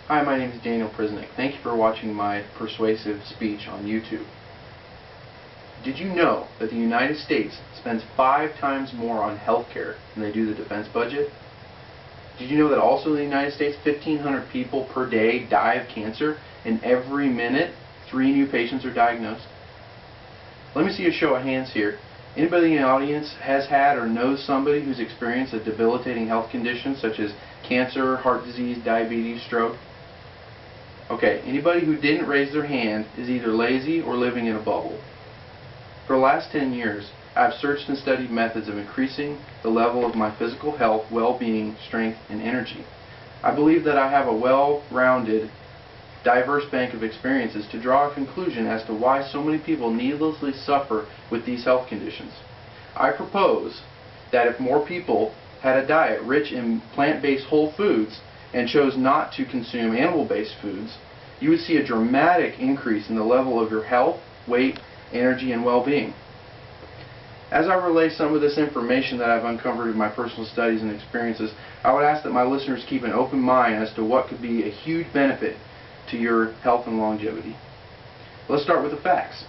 Hi, my name is Daniel Prisnick. Thank you for watching my persuasive speech on YouTube. Did you know that the United States spends 5 times more on healthcare than they do the defense budget? Did you know that also in the United States 1,500 people per day die of cancer, and every minute 3 new patients are diagnosed? Let me see a show of hands here. Anybody in the audience has had or knows somebody who's experienced a debilitating health condition such as cancer, heart disease, diabetes, stroke? Okay, anybody who didn't raise their hand is either lazy or living in a bubble. For the last 10 years, I've searched and studied methods of increasing the level of my physical health, well-being, strength, and energy. I believe that I have a well-rounded, diverse bank of experiences to draw a conclusion as to why so many people needlessly suffer with these health conditions. I propose that if more people had a diet rich in plant-based whole foods and chose not to consume animal-based foods, you would see a dramatic increase in the level of your health, weight, energy, and well-being. As I relay some of this information that I've uncovered in my personal studies and experiences, I would ask that my listeners keep an open mind as to what could be a huge benefit to your health and longevity. Let's start with the facts.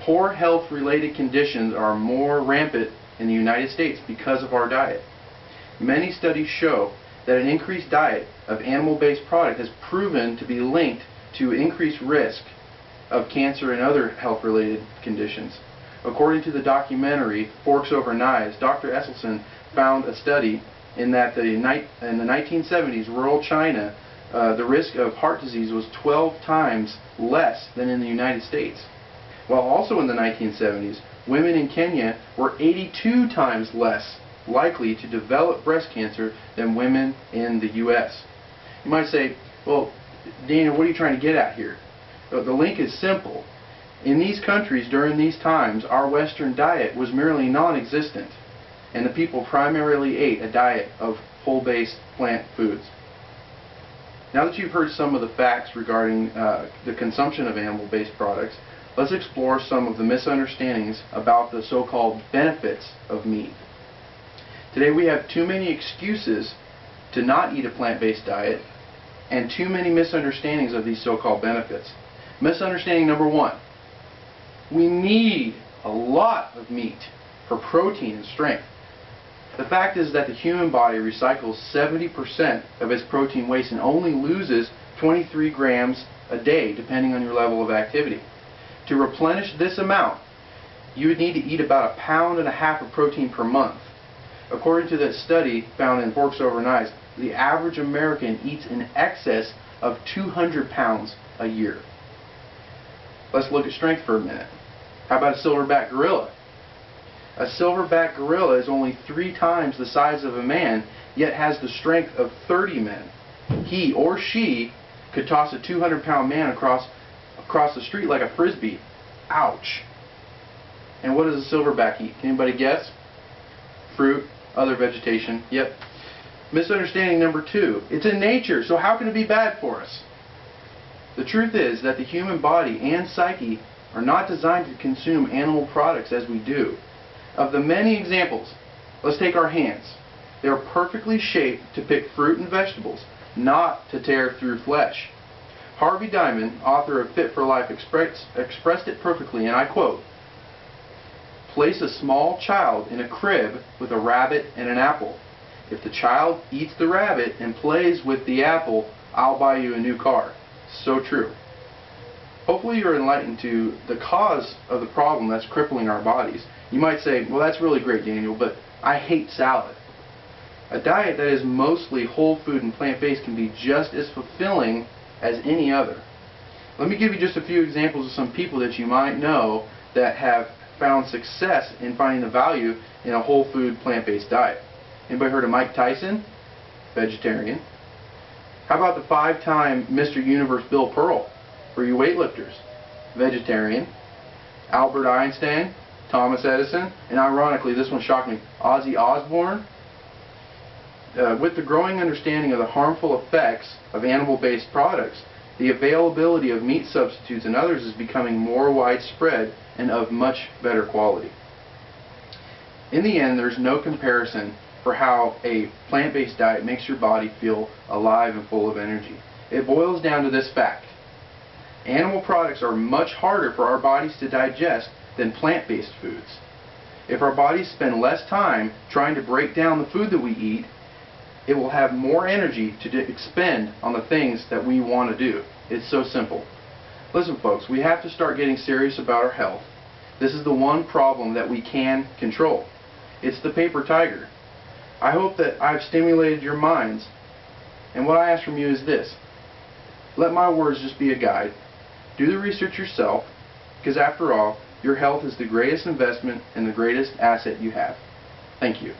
Poor health-related conditions are more rampant in the United States because of our diet. Many studies show that an increased diet of animal-based product has proven to be linked to increased risk of cancer and other health-related conditions. According to the documentary Forks Over Knives, Dr. Esselstyn found a study in that in the 1970s, rural China, the risk of heart disease was 12 times less than in the United States. While also in the 1970s, women in Kenya were 82 times less likely to develop breast cancer than women in the U.S. You might say, well, Daniel, what are you trying to get at here? The link is simple. In these countries during these times, our Western diet was merely non-existent, and the people primarily ate a diet of whole-based plant foods. Now that you've heard some of the facts regarding the consumption of animal-based products, let's explore some of the misunderstandings about the so-called benefits of meat. Today we have too many excuses to not eat a plant-based diet and too many misunderstandings of these so-called benefits. Misunderstanding number 1. We need a lot of meat for protein and strength. The fact is that the human body recycles 70% of its protein waste and only loses 23 grams a day depending on your level of activity. To replenish this amount, you would need to eat about 1.5 pounds of protein per month. According to this study found in Forks Over Knives, the average American eats in excess of 200 pounds a year. Let's look at strength for a minute. How about a silverback gorilla? A silverback gorilla is only 3 times the size of a man, yet has the strength of 30 men. He or she could toss a 200-pound man across the street like a frisbee. Ouch! And what does a silverback eat? Can anybody guess? Fruit, other vegetation. Yep. Misunderstanding number 2. It's in nature, so how can it be bad for us? The truth is that the human body and psyche are not designed to consume animal products as we do. Of the many examples, let's take our hands. They are perfectly shaped to pick fruit and vegetables, not to tear through flesh. Harvey Diamond, author of Fit for Life, expressed it perfectly, and I quote, "Place a small child in a crib with a rabbit and an apple. If the child eats the rabbit and plays with the apple, I'll buy you a new car." So true. Hopefully you're enlightened to the cause of the problem that's crippling our bodies. You might say, well, that's really great, Daniel, but I hate salad. A diet that is mostly whole food and plant-based can be just as fulfilling as any other. Let me give you just a few examples of some people that you might know that have found success in finding the value in a whole food plant-based diet. Anybody heard of Mike Tyson? Vegetarian. How about the 5-time Mr. Universe Bill Pearl? For you weightlifters? Vegetarian. Albert Einstein, Thomas Edison, and ironically, this one shocked me, Ozzy Osbourne. With the growing understanding of the harmful effects of animal-based products, the availability of meat substitutes and others is becoming more widespread and of much better quality. In the end, there's no comparison for how a plant-based diet makes your body feel alive and full of energy. It boils down to this fact. Animal products are much harder for our bodies to digest than plant-based foods. If our bodies spend less time trying to break down the food that we eat, it will have more energy to expend on the things that we want to do. It's so simple. Listen folks, we have to start getting serious about our health. This is the one problem that we can control. It's the paper tiger. I hope that I've stimulated your minds, and what I ask from you is this. Let my words just be a guide. Do the research yourself, because after all, your health is the greatest investment and the greatest asset you have. Thank you.